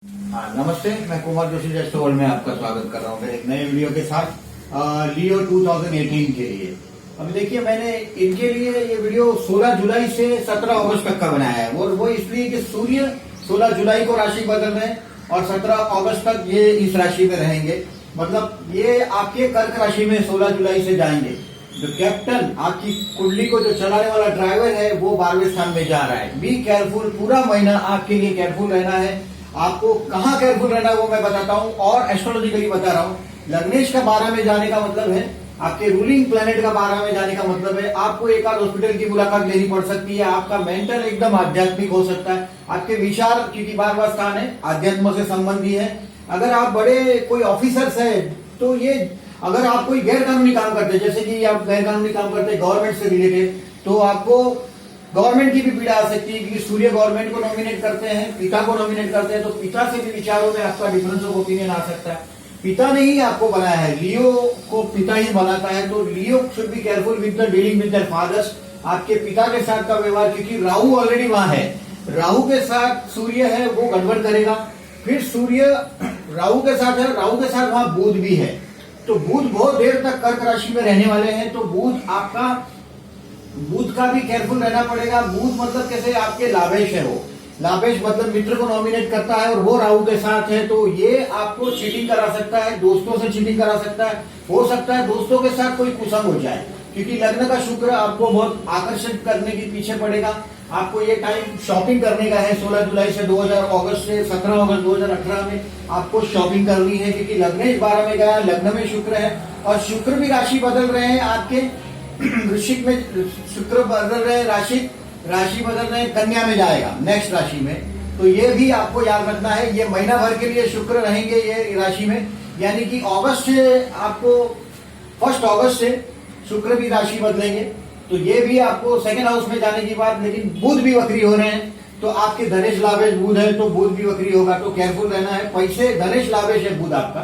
हाँ नमस्ते, मैं कुमार जोशी जस्ट वर्ल्ड में आपका स्वागत कर रहा हूँ एक नए वीडियो के साथ लियो 2018 के लिए। अभी देखिए, मैंने इनके लिए ये वीडियो 16 जुलाई से 17 अगस्त तक का बनाया है और वो इसलिए कि सूर्य 16 जुलाई को राशि बदल रहे हैं और 17 अगस्त तक ये इस राशि में रहेंगे। मतलब ये आपके कर्क राशि में 16 जुलाई से जाएंगे। जो कैप्टन आपकी कुंडली को जो चलाने वाला ड्राइवर है वो 12वें स्थान में जा रहा है। बी केयरफुल, पूरा महीना आपके लिए केयरफुल रहना है। आपको कहाँ केयरफुल रहना है वो मैं बताता हूँ और एस्ट्रोलॉजिकली बता रहा हूँ। लग्नेश का 12 में जाने का मतलब है, आपके रूलिंग प्लेनेट का 12 में जाने का मतलब है आपको एक आध हॉस्पिटल की मुलाकात लेनी पड़ सकती है। आपका मेंटल एकदम आध्यात्मिक हो सकता है। आपके विचार, क्योंकि 12वां स्थान है, आध्यात्म से संबंधी है। अगर आप बड़े कोई ऑफिसर्स है तो ये, अगर आप कोई गैर कानूनी काम करते हैं, जैसे कि आप गैर कानूनी काम करते हैं गवर्नमेंट से रिलेटेड, तो आपको गवर्नमेंट की भी पीड़ा आ सकती है। क्योंकि सूर्य गवर्नमेंट को नॉमिनेट करते हैं, पिता को नॉमिनेट करते हैं, तो पिता से भी विचारों में आपका डिफरेंस ऑफ ओपिनियन आ सकता है। पिता ने ही आपको बनाया है, लियो को पिता ही बनाता है, तो Leo should be careful with the dealing with their fathers. आपके पिता के साथ का व्यवहार, क्योंकि राहु ऑलरेडी वहां है, राहु के साथ सूर्य है वो गड़बड़ करेगा। फिर सूर्य राहु के साथ है, राहु के साथ वहां बुध भी है, तो बुध बहुत देर तक कर्क राशि में रहने वाले हैं। तो बुध का भी केयरफुल रहना पड़ेगा। बुध मतलब कैसे, आपके लाभेश है वो, लाभेश मतलब मित्र को नॉमिनेट करता है और वो राहु के साथ है, तो ये आपको चीटिंग करा सकता है, दोस्तों से चीटिंग करा सकता है। हो सकता है दोस्तों के साथ कोई कुसंग हो जाए, क्योंकि लग्न का शुक्र आपको बहुत आकर्षित करने के पीछे पड़ेगा। आपको ये टाइम शॉपिंग करने का है। 16 जुलाई से 2000 अगस्त से 17 अगस्त 2018 में आपको शॉपिंग करनी है, क्योंकि लग्नेश 12 में गया, लग्न में शुक्र है और शुक्र भी राशि बदल रहे हैं आपके वृश्चिक में, शुक्र बदल रहे हैं राशि बदल रहे हैं, कन्या में जाएगा नेक्स्ट राशि में। तो ये भी आपको याद रखना है। ये महीना भर के लिए शुक्र रहेंगे ये राशि में, यानी कि अगस्त से आपको 1 अगस्त से शुक्र भी राशि बदलेंगे, तो ये भी आपको सेकंड हाउस में जाने की बात। लेकिन बुध भी वक्री हो रहे हैं, तो आपके धनेश लाभेश बुध है, तो बुध भी वक्री होगा, तो केयरफुल रहना है। पैसे, धनेश लाभेश है बुध आपका,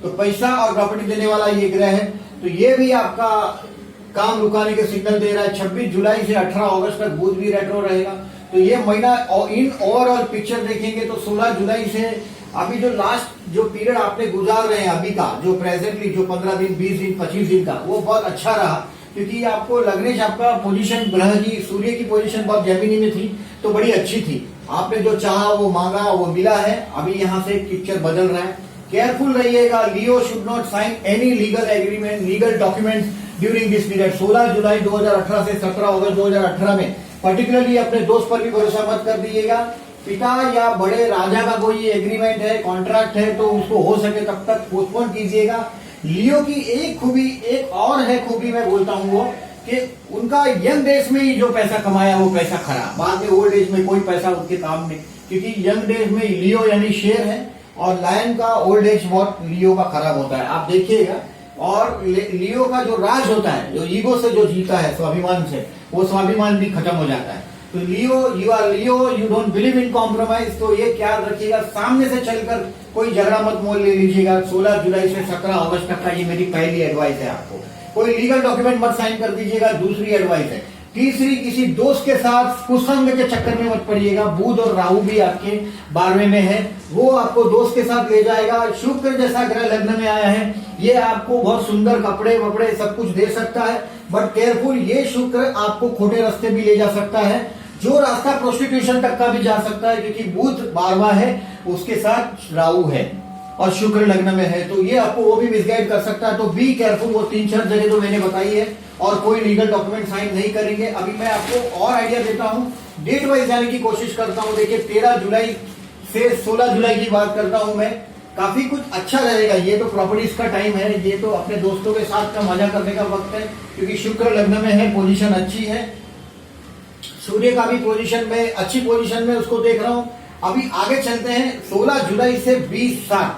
तो पैसा और प्रॉपर्टी देने वाला ये ग्रह है, तो ये भी आपका काम रुकाने के सिग्नल दे रहा है। 26 जुलाई से 18 अगस्त तक बुध भी रेट्रो रहेगा। तो ये महीना इन ओवरऑल पिक्चर देखेंगे तो 16 जुलाई से अभी जो लास्ट जो पीरियड आपने गुजार रहे हैं अभी का, जो प्रेजेंटली जो 15 दिन 20 दिन 25 दिन का, वो बहुत अच्छा रहा। क्योंकि आपको लग्नेश, आपका पोजीशन ग्रह की, सूर्य की पोजीशन बहुत जेमिनी में थी, तो बड़ी अच्छी थी। आपने जो चाहा वो मांगा वो मिला है। अभी यहाँ से पिक्चर बदल रहा है। केयरफुल रहिएगा। Leo should not sign any legal agreement, legal documents during this period. 16 जुलाई 2018 से 17 अगस्त 2018 में पर्टिकुलरली अपने दोस्त पर भी भरोसा मत कर दीजिएगा। पिता या बड़े राजा का कोई एग्रीमेंट है, कॉन्ट्रैक्ट है, तो उसको हो सके तब तक पोस्टपोन कीजिएगा। लियो की एक खूबी, एक और है खूबी मैं बोलता हूँ, वो कि उनका यंग डेज में ही जो पैसा कमाया वो पैसा खरा, बाद में ओल्ड एज में कोई पैसा उनके काम नहीं। क्योंकि यंग डेज में लियो यानी शेर है और लायन का ओल्ड एज बहुत लियो का खराब होता है, आप देखिएगा। और लियो का जो राज होता है, जो ईगो से जो जीता है, स्वाभिमान से, वो स्वाभिमान भी खत्म हो जाता है। तो Leo, you are Leo, you don't believe in compromise. तो ये क्या रखिएगा, सामने से चलकर कोई झगड़ा मत मोल ले लीजिएगा। 16 जुलाई से 17 अगस्त तक का ये मेरी पहली एडवाइस है आपको। कोई लीगल डॉक्यूमेंट मत साइन कर दीजिएगा, दूसरी एडवाइस है। तीसरी, किसी दोस्त के साथ कुसंग के चक्कर में मत पड़िएगा। बुध और राहु भी आपके 12वें में है, वो आपको दोस्त के साथ ले जाएगा। शुक्र जैसा ग्रह लग्न में आया है, ये आपको बहुत सुंदर कपड़े वपड़े सब कुछ दे सकता है, बट केयरफुल, ये शुक्र आपको खोटे रास्ते भी ले जा सकता है, जो रास्ता प्रोस्टिट्यूशन तक का भी जा सकता है। क्योंकि बुध 12वां है, उसके साथ राहु है और शुक्र लग्न में है, तो ये आपको वो भी मिसगाइड कर सकता है। तो बी केयरफुल। वो 3-4 जगह तो मैंने बताई है, और कोई लीगल डॉक्यूमेंट साइन नहीं करेंगे। अभी मैं आपको और आइडिया देता हूं, डेट वाइज जाने की कोशिश करता हूं। देखिए 13 जुलाई से 16 जुलाई की बात करता हूं मैं, काफी कुछ अच्छा रहेगा। ये तो प्रॉपर्टीज का टाइम है, ये तो अपने दोस्तों के साथ का मजा करने का वक्त है, क्योंकि शुक्र लग्न में है, पोजीशन अच्छी है। सूर्य का भी पोजीशन में, अच्छी पोजीशन में उसको देख रहा हूं। अभी आगे चलते हैं। 16 जुलाई से 20 साल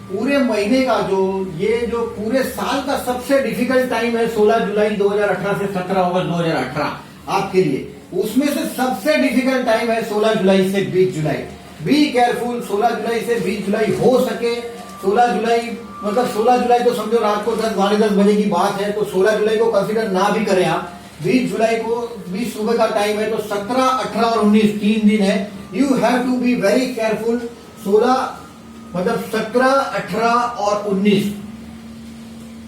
पूरे महीने का जो पूरे साल का सबसे डिफिकल्ट टाइम है 16 जुलाई 2018 से 17 अगस्त 2018 आपके लिए। उसमें से सबसे डिफिकल्ट टाइम है 16 जुलाई से 20 जुलाई। Be careful. 16 जुलाई से 20 जुलाई हो सके, 16 जुलाई मतलब 16 जुलाई तो समझो रात को 10-10 बजे की बात है, तो 16 जुलाई को कंसिडर ना भी करें आप। 20 जुलाई को 20 सुबह का टाइम है, तो 17, 18 और 19 3 दिन है। You have to be very careful. 16 मतलब 17, 18 और 19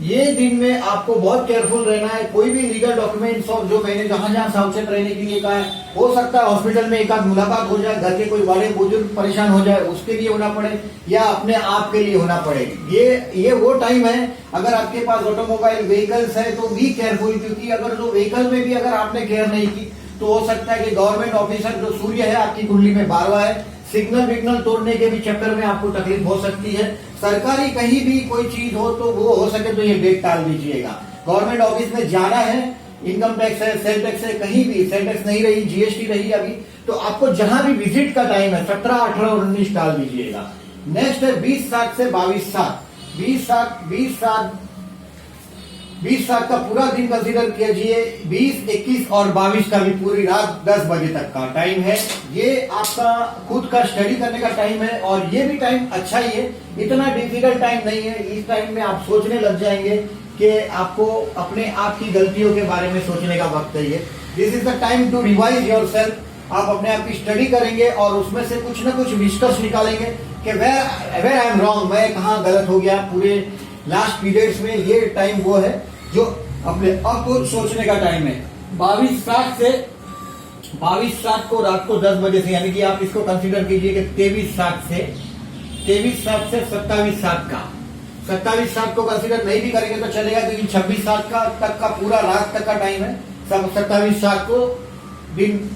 ये दिन में आपको बहुत केयरफुल रहना है। कोई भी लीगल डॉक्यूमेंट्स और जो मैंने जहां जहां सावचेत रहने के लिए कहा है, हो सकता है हॉस्पिटल में एक आध मुलाकात हो जाए, घर के कोई बड़े बुजुर्ग परेशान हो जाए उसके लिए होना पड़े या अपने आप के लिए होना पड़े। ये वो टाइम है, अगर आपके पास ऑटोमोबाइल व्हीकल्स है तो बी केयरफुल, क्योंकि अगर जो व्हीकल में भी अगर आपने केयर नहीं की तो हो सकता है कि गवर्नमेंट ऑफिसर जो सूर्य है आपकी कुंडली में 12वां है, सिग्नल विग्नल तोड़ने के भी चक्कर में आपको तकलीफ हो सकती है। सरकारी कहीं भी कोई चीज हो तो वो हो सके तो ये डेट टाल दीजिएगा। गवर्नमेंट ऑफिस में जाना है, इनकम टैक्स है, सेल टैक्स है, कहीं भी सेल टैक्स नहीं रही, जीएसटी रही अभी, तो आपको जहां भी विजिट का टाइम है 17, 18 और 19 टाल दीजिएगा। नेक्स्ट है 20/7 से 22/7। 20/7 का पूरा दिन कंसीडर कीजिए। 20, 21 और 22 का भी पूरी रात 10 बजे तक का टाइम है। ये आपका खुद का स्टडी करने का टाइम है और ये भी टाइम अच्छा ही है, इतना डिफिकल्ट टाइम नहीं है। इस टाइम में आप सोचने लग जाएंगे कि आपको अपने आप की गलतियों के बारे में सोचने का वक्त है ये। This is the time to revise yourself. आप अपने आप की स्टडी करेंगे और उसमें से कुछ ना कुछ निष्कर्ष निकालेंगे कि वेयर आई एम रॉन्ग, मैं कहाँ गलत हो गया। पूरे लास्ट पीरियड्स में ये टाइम वो है जो अपने आप को सोचने का टाइम है। 22/7 को रात को 10 बजे से, यानी कि आप इसको कंसीडर कीजिए कि 23/7 से 27/7 का 27/7 को कंसीडर नहीं भी करेंगे तो चलेगा, क्योंकि 26/7 का तक का पूरा रात तक का टाइम है। सब 27/7 को दिन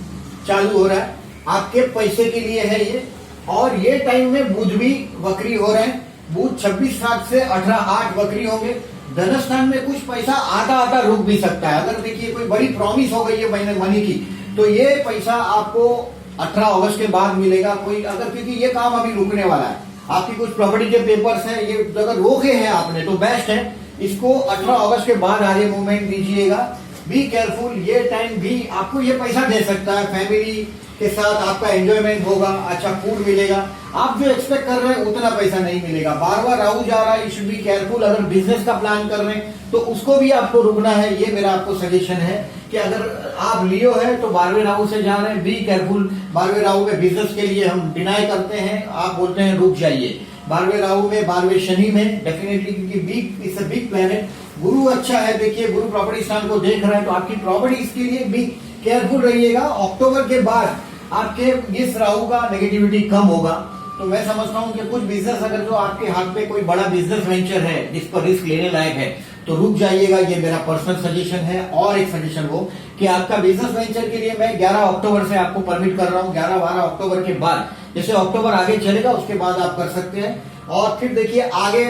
चालू हो रहा है, आपके पैसे के लिए है ये। और ये टाइम में बुध भी वक्री हो रहे हैं। बुध 26/7 से 18/8 वक्री होंगे। धनस्थान में कुछ पैसा आता रुक भी सकता है। अगर देखिए कोई बड़ी प्रॉमिस हो गई है महीने मनी की, तो ये पैसा आपको 18 अगस्त के बाद मिलेगा। कोई अगर, क्योंकि ये काम अभी रुकने वाला है, आपकी कुछ प्रॉपर्टी के पेपर्स हैं, ये अगर रोके हैं आपने तो बेस्ट है, इसको 18 अगस्त के बाद आगे मूवमेंट दीजिएगा। बी केयरफुल, ये टाइम भी आपको ये पैसा दे सकता है। फैमिली के साथ आपका एंजॉयमेंट होगा, अच्छा फूड मिलेगा, आप जो एक्सपेक्ट कर रहे हैं उतना पैसा नहीं मिलेगा। बार राहु जा रहा है, यू शुड बी केयरफुल। अगर बिजनेस का प्लान कर रहे हैं तो उसको भी आपको रुकना है। ये मेरा आपको सजेशन है कि अगर आप लियो है तो 12वें राहु से जा रहे हैं, बी केयरफुल। 12वें राहु में बिजनेस के लिए हम डिनाई करते हैं, आप बोलते हैं रुक जाइए। 12वें राहु में 12वें शनि में डेफिनेटली, क्योंकि big it's a big planet. गुरु अच्छा है, देखिए गुरु प्रॉपर्टी स्थान को देख रहा है तो आपकी प्रॉपर्टी इसके लिए भी केयरफुल रहिएगा। अक्टूबर के बाद आपके इस राहु का नेगेटिविटी कम होगा, तो मैं समझता हूं कि कुछ बिजनेस अगर जो आपके हाथ में कोई बड़ा बिजनेस वेंचर है जिस पर रिस्क लेने लायक है तो रुक जाइएगा। ये मेरा पर्सनल सजेशन है। और एक सजेशन वो कि आपका बिजनेस वेंचर के लिए मैं 11 अक्टूबर से आपको परमिट कर रहा हूँ। 11-12 अक्टूबर के बाद, जैसे अक्टूबर आगे चलेगा उसके बाद आप कर सकते हैं। और फिर देखिए आगे,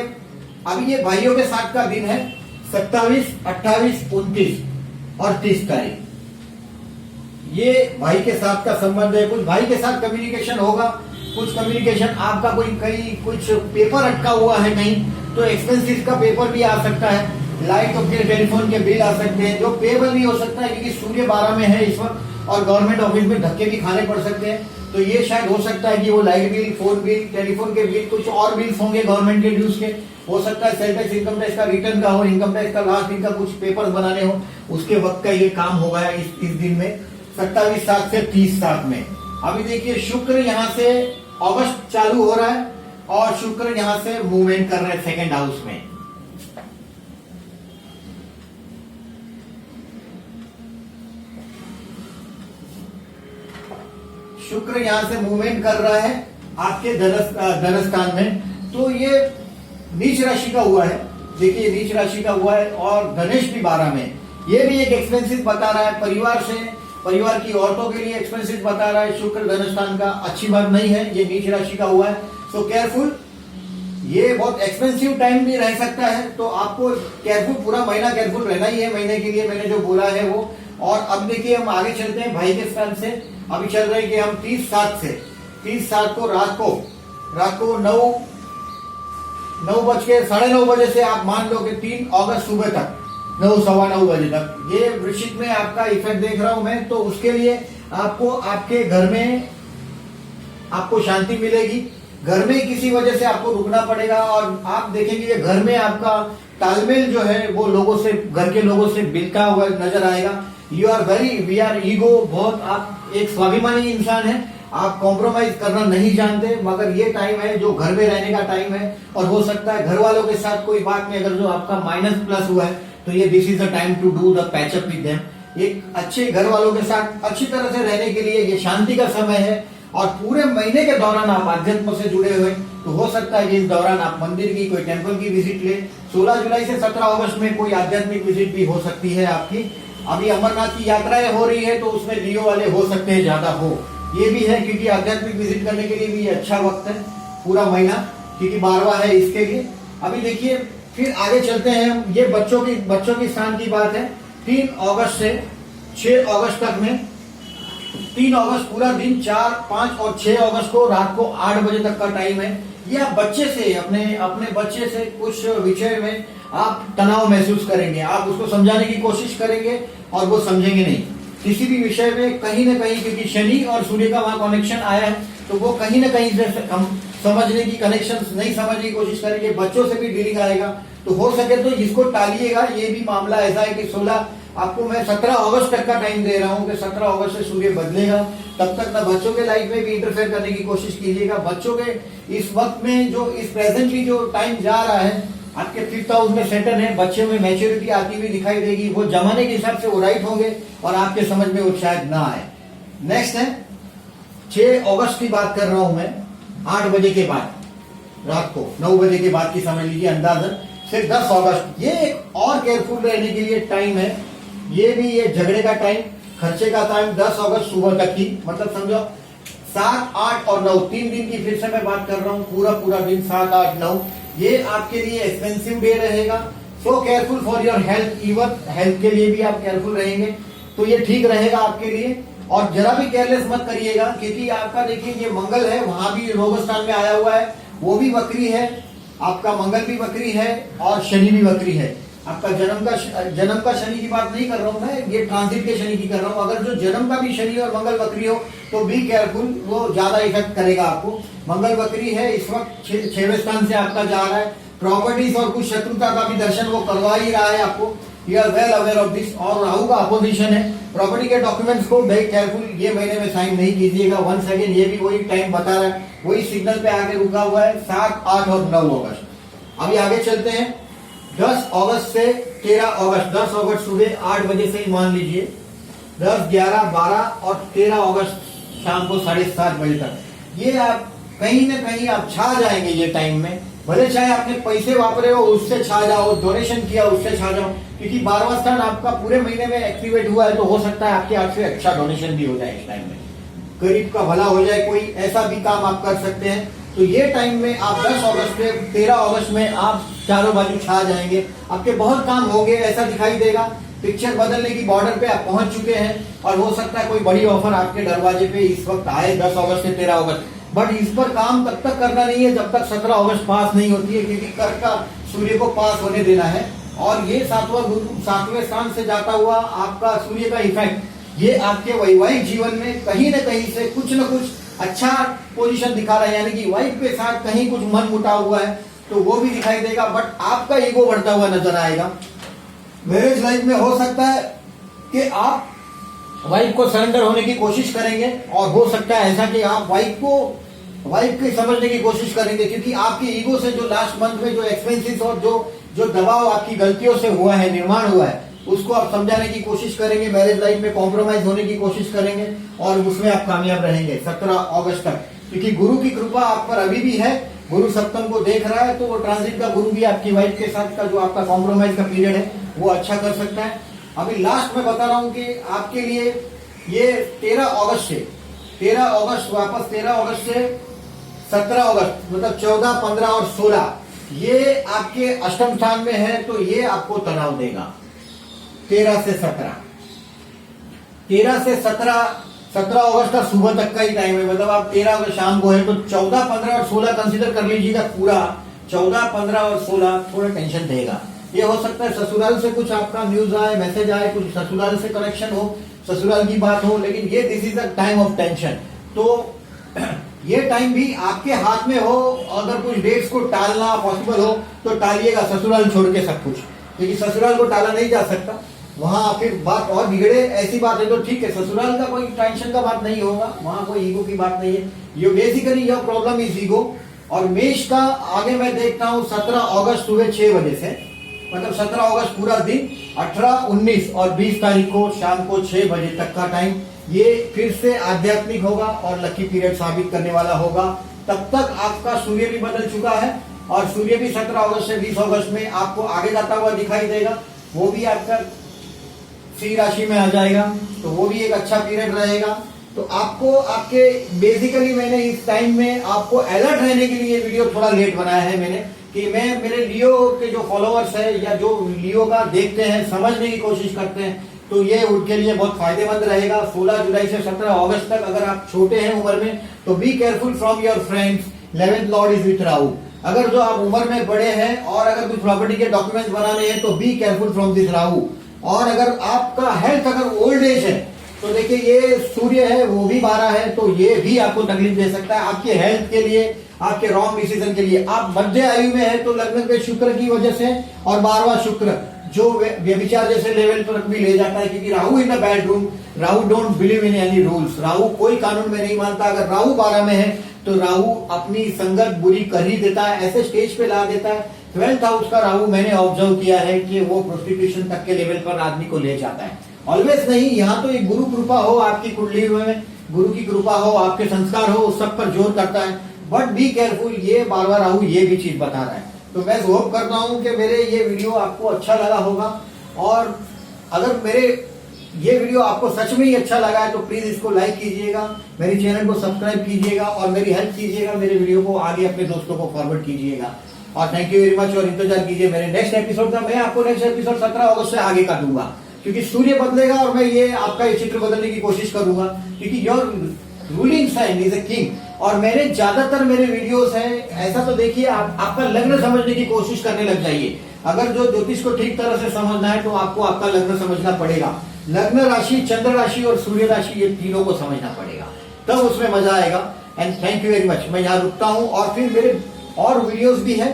अभी ये भाइयों के साथ का दिन है 27, 28, 29 और 30 तारीख। ये भाई के साथ का संबंध है। कुछ भाई के साथ कम्युनिकेशन होगा, कुछ कम्युनिकेशन आपका कोई कहीं कुछ पेपर अटका हुआ है कहीं, तो एक्सपेंसिव का पेपर भी आ सकता है। लाइट के टेलीफोन के बिल आ सकते हैं जो पेबल भी हो सकता है, क्योंकि सूर्य 12 में है इस वक्त और गवर्नमेंट ऑफिस में धक्के भी खाने पड़ सकते हैं। तो ये शायद हो सकता है कि वो light bill, phone bill, telephone के बिल, कुछ और बिल्स होंगे गवर्नमेंट के ड्यूज के। हो सकता है सेल टैक्स, इनकम टैक्स का रिटर्न का हो, इनकम टैक्स का लास्ट दिन का कुछ पेपर बनाने हो, उसके वक्त का ये काम होगा इस दिन में 27/7 से 30/7 में। अभी देखिए शुक्र यहाँ से अगस्त चालू हो रहा है और शुक्र यहाँ से मूवमेंट कर रहे हैं सेकेंड हाउस में। शुक्र यहाँ से मूवमेंट कर रहा है आपके धनस्थान में, तो ये नीच राशि का हुआ है। देखिए नीच राशि का हुआ है और धनेश भी 12 में। ये भी एक एक्सपेंसिव बता रहा है, परिवार की औरतों के लिए एक्सपेंसिव बता रहा है। शुक्र धनस्थान का अच्छी बात नहीं है, ये नीच राशि का हुआ है, सो केयरफुल। ये बहुत एक्सपेंसिव टाइम भी रह सकता है, तो आपको केयरफुल, पूरा महीना केयरफुल रहना ही है। महीने के लिए मैंने जो बोला है वो। और अब देखिए हम आगे चलते हैं भाई के स्थान से। अभी चल रहे हैं कि हम 30/7 को रात को 9 बज के 9:30 बजे से आप मान लो कि 3 अगस्त सुबह तक 9-9:15 बजे तक ये वृश्चिक में आपका इफेक्ट देख रहा हूं मैं। तो उसके लिए आपको आपके घर में आपको शांति मिलेगी। घर में किसी वजह से आपको रुकना पड़ेगा और आप देखेंगे कि घर में आपका तालमेल जो है वो घर के लोगों से बिल्का हुआ नजर आएगा। वी आर ईगो, बहुत आप एक स्वाभिमानी इंसान है आप कॉम्प्रोमाइज करना नहीं जानते, मगर ये टाइम है जो घर में रहने का टाइम है। और हो सकता है घर वालों के साथ कोई बात में अगर जो आपका माइनस प्लस हुआ है तो ये this is the time to do the patch up with them. एक अच्छे घर वालों के साथ अच्छी तरह से रहने के लिए ये शांति का समय है। और पूरे महीने के दौरान आप आध्यात्म से जुड़े हुए तो हो सकता है कि इस दौरान आप मंदिर की कोई टेंपल की विजिट ले। 16 जुलाई से 17 अगस्त में कोई आध्यात्मिक विजिट भी हो सकती है आपकी। अभी अमरनाथ की यात्राएं हो रही है तो उसमें लियो वाले हो सकते हैं ज्यादा हो, ये भी है क्योंकि आध्यात्मिक विजिट करने के लिए भी अच्छा वक्त है पूरा महीना, क्योंकि 12वां है इसके लिए। अभी देखिए फिर आगे चलते हैं, ये बच्चों की स्थान की बात है। 3 अगस्त से 6 अगस्त तक में 3 अगस्त पूरा दिन, 4, 5 और 6 अगस्त को रात को 8 बजे तक का टाइम है। ये आप बच्चे से अपने बच्चे से कुछ विषय में आप तनाव महसूस करेंगे, आप उसको समझाने की कोशिश करेंगे और वो समझेंगे नहीं किसी भी विषय में कहीं ना कहीं, क्योंकि शनि और सूर्य का वहां कनेक्शन आया है तो वो कहीं ना कहीं से हम समझने की कनेक्शन नहीं समझने की कोशिश करेंगे। बच्चों से भी डीलिंग आएगा तो हो सके तो इसको टालिएगा। ये भी मामला ऐसा है कि 16 आपको मैं 17 अगस्त तक का टाइम दे रहा हूं कि 17 अगस्त से सूर्य बदलेगा, तब तक ना बच्चों के लाइफ में भी इंटरफेयर करने की कोशिश कीजिएगा। बच्चों के इस वक्त में जो इस प्रेजेंटली जो टाइम जा रहा है आपके 5th हाउस में सेटल है, बच्चे में मैच्योरिटी आती हुई दिखाई देगी, वो जमाने के हिसाब से वो राइट होंगे और आपके समझ में वो शायद ना आए। नेक्स्ट है 6 अगस्त की बात कर रहा हूं मैं, 8 बजे के बाद रात को 9 बजे के बाद की समझ लीजिए अंदाजन, फिर 10 अगस्त ये एक और केयरफुल रहने के लिए टाइम है। ये भी ये झगड़े का टाइम, खर्चे का टाइम 10 अगस्त सुबह तक की, मतलब समझो 7, 8 और 9 3 दिन की फिर से मैं बात कर रहा हूँ, पूरा दिन 7, 8, 9 ये आपके लिए एक्सपेंसिव डे रहेगा। So careful for your health, even health के लिए भी आप केयरफुल रहेंगे तो ये ठीक रहेगा आपके लिए। और जरा भी केयरलेस मत करिएगा क्योंकि आपका देखिए ये मंगल है, वहां भी रोग स्थान में आया हुआ है, वो भी वक्री है, आपका मंगल भी वक्री है और शनि भी वक्री है। आपका जन्म का शनि की बात नहीं कर रहा हूं मैं, ये ट्रांजिट के शनि की कर रहा हूं। अगर जो जन्म का भी शनि और मंगल वक्री हो तो बी केयरफुल, वो ज्यादा इफेक्ट करेगा आपको। मंगल वक्री है इस वक्त 6वें स्थान से आपका जा रहा है, प्रॉपर्टीज और कुछ शत्रुता का भी दर्शन वो करवा ही रहा है आपको, you are well aware of this. और राहु का अपोजिशन है, प्रॉपर्टी के डॉक्यूमेंट्स को वेरी केयरफुल ये महीने में साइन नहीं कीजिएगा। वंस अगेन ये भी वही टाइम बता रहा है, वही सिग्नल पे आके रुका हुआ है 7, 8 और 9 अगस्त। अभी आगे चलते हैं 10 अगस्त से 13 अगस्त। 10 अगस्त सुबह 8 बजे से ही मान लीजिए, 10, 11, 12 और 13 अगस्त शाम को 7:30 बजे तक ये आप कहीं ना कहीं आप छा जाएंगे ये टाइम में। भले चाहे आपने पैसे वापरे हो उससे छा जाओ, डोनेशन किया उससे छा जाओ, क्योंकि 12वां स्थान आपका पूरे महीने में एक्टिवेट हुआ है तो हो सकता है आपके हाथ से अच्छा डोनेशन भी हो जाए इस टाइम में, गरीब का भला हो जाए, कोई ऐसा भी काम आप कर सकते हैं। तो ये टाइम में आप 10 अगस्त से 13 अगस्त में आप चारों बाजू छा जाएंगे, आपके बहुत काम होंगे ऐसा दिखाई देगा। पिक्चर बदलने की बॉर्डर पे आप पहुंच चुके हैं और हो सकता है कोई बड़ी ऑफर आपके दरवाजे पे इस वक्त आए 10 अगस्त से 13 अगस्त। बट इस पर काम तब तक करना नहीं है जब तक 17 अगस्त पास नहीं होती है, क्योंकि कर्क का सूर्य को पास होने देना है। और ये 7वें स्थान से जाता हुआ आपका सूर्य का इफेक्ट ये आपके वैवाहिक जीवन में कहीं ना कहीं से कुछ न कुछ अच्छा पोजीशन दिखा रहा है, यानी कि वाइफ के साथ कहीं कुछ मन मुटाव हुआ है तो वो भी दिखाई देगा, बट आपका ईगो बढ़ता हुआ नजर आएगा। मैरिज लाइफ में हो सकता है कि आप वाइफ को सरेंडर होने की कोशिश करेंगे और हो सकता है ऐसा कि आप वाइफ की समझने की कोशिश करेंगे, क्योंकि आपके ईगो से जो लास्ट मंथ में जो एक्सपेंसेस और जो दबाव आपकी गलतियों से हुआ है, निर्माण हुआ है, उसको आप समझाने की कोशिश करेंगे। मैरिज लाइफ में कॉम्प्रोमाइज होने की कोशिश करेंगे और उसमें आप कामयाब रहेंगे 17 अगस्त तक, क्योंकि गुरु की कृपा आप पर अभी भी है। गुरु सप्तम को देख रहा है तो वो ट्रांजिट का गुरु भी आपकी वाइफ के साथ का जो आपका कॉम्प्रोमाइज का पीरियड है वो अच्छा कर सकता है। अभी लास्ट में बता रहा हूं कि आपके लिए ये 13 अगस्त से 13 अगस्त वापस 13 अगस्त से 17 अगस्त मतलब 14, 15 और 16 ये आपके अष्टम स्थान में है तो ये आपको तनाव देगा। 13 से 17 अगस्त का सुबह तक का ही टाइम है, मतलब आप 13 अगस्त शाम को है तो 14, 15 और 16 कंसीडर कर लीजिएगा पूरा। 14, 15 और 16 थोड़ा टेंशन देगा। ये हो सकता है ससुराल से कुछ आपका न्यूज आए, मैसेज आए, कुछ ससुराल से कनेक्शन हो, ससुराल की बात हो, लेकिन ये this is the time of tension. तो ये टाइम भी आपके हाथ में हो, अगर कुछ डेट्स को टालना पॉसिबल हो तो टालिएगा, ससुराल छोड़ के सब कुछ, क्योंकि ससुराल को टाला नहीं जा सकता। वहां फिर बात और बिगड़े, ऐसी बात है तो ठीक है, ससुराल का कोई टेंशन का बात नहीं होगा, वहां कोई ईगो की बात नहीं है। ये basically your problem is ego. और मेष का आगे मैं देखता हूँ 17 अगस्त सुबह 6 बजे से, मतलब 17 अगस्त पूरा दिन, 18, 19 और 20 तारीख को शाम को 6 बजे तक का टाइम, ये फिर से आध्यात्मिक होगा और लकी पीरियड साबित करने वाला होगा। तब तक आपका सूर्य भी बदल चुका है और सूर्य भी 17 अगस्त से 20 अगस्त में आपको आगे जाता हुआ दिखाई देगा, वो भी आपका सिंह राशि में आ जाएगा, तो वो भी एक अच्छा पीरियड रहेगा। तो आपको आपके बेसिकली मैंने इस टाइम में आपको अलर्ट रहने के लिए वीडियो थोड़ा लेट बनाया है मैंने, कि मैं मेरे लियो के जो फॉलोअर्स है या जो लियो का देखते हैं, समझने की कोशिश करते हैं, तो ये उनके लिए बहुत फायदेमंद रहेगा। 16 जुलाई से 17 अगस्त तक अगर आप छोटे हैं उम्र में तो be careful from your friends, 11th Lord is with Rahu. अगर जो आप उम्र में बड़े हैं और अगर कुछ प्रॉपर्टी के डॉक्यूमेंट्स बनाने हैं तो be careful from this Rahu. और अगर आपका हेल्थ अगर ओल्ड एज है तो देखिए ये सूर्य है वो भी 12 है, तो ये भी आपको तकलीफ दे सकता है आपके हेल्थ के लिए, आपके रॉन्ग डिसीजन के लिए। आप मध्य आयु में है तो लग्न पे शुक्र की वजह से, और 12वां शुक्र जो व्यभिचार जैसे लेवल तक भी ले जाता है, क्योंकि Rahu in the bedroom, Rahu don't believe in any rules, Rahu कोई कानून में नहीं मानता। अगर राहु 12 में है तो राहु अपनी संगत बुरी कर ही देता है, ऐसे स्टेज पे ला देता है। 12th हाउस का राहु मैंने ऑब्जर्व किया है कि वो प्रोस्टिट्यूशन तक के लेवल पर आदमी को ले जाता है। ऑलवेज नहीं, यहाँ तो एक गुरु कृपा हो, आपकी कुंडली में गुरु की कृपा हो, आपके संस्कार हो, उस सब पर जोर करता है। बट बी केयरफुल, ये 12वां राहु ये भी चीज बता रहा है। तो मैं होप करता हूं कि मेरे ये वीडियो आपको अच्छा लगा होगा, और अगर मेरे ये वीडियो आपको सच में ही अच्छा लगा है तो प्लीज इसको लाइक कीजिएगा, मेरे चैनल को सब्सक्राइब कीजिएगा और मेरी हेल्प कीजिएगा, मेरे वीडियो को आगे अपने दोस्तों को फॉरवर्ड कीजिएगा। और थैंक यू वेरी मच, और इंतजार कीजिए मेरे नेक्स्ट एपिसोड का। मैं आपको नेक्स्ट एपिसोड 17 अगस्त से आगे का दूंगा, क्योंकि सूर्य बदलेगा और मैं ये आपका ये चित्र बदलने की कोशिश करूंगा, क्योंकि your ruling sign is a king. और मैंने ज्यादातर मेरे वीडियोस हैं, ऐसा तो देखिए आपका लग्न समझने की कोशिश करने लग जाइए। अगर जो ज्योतिष को ठीक तरह से समझना है तो आपको आपका लग्न समझना पड़ेगा, लग्न राशि, चंद्र राशि और सूर्य राशि, ये तीनों को समझना पड़ेगा, तब उसमें मजा आएगा। And thank you very much. मैं यहाँ रुकता हूँ और फिर मेरे और वीडियोस भी है,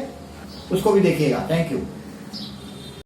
उसको भी देखिएगा। Thank you.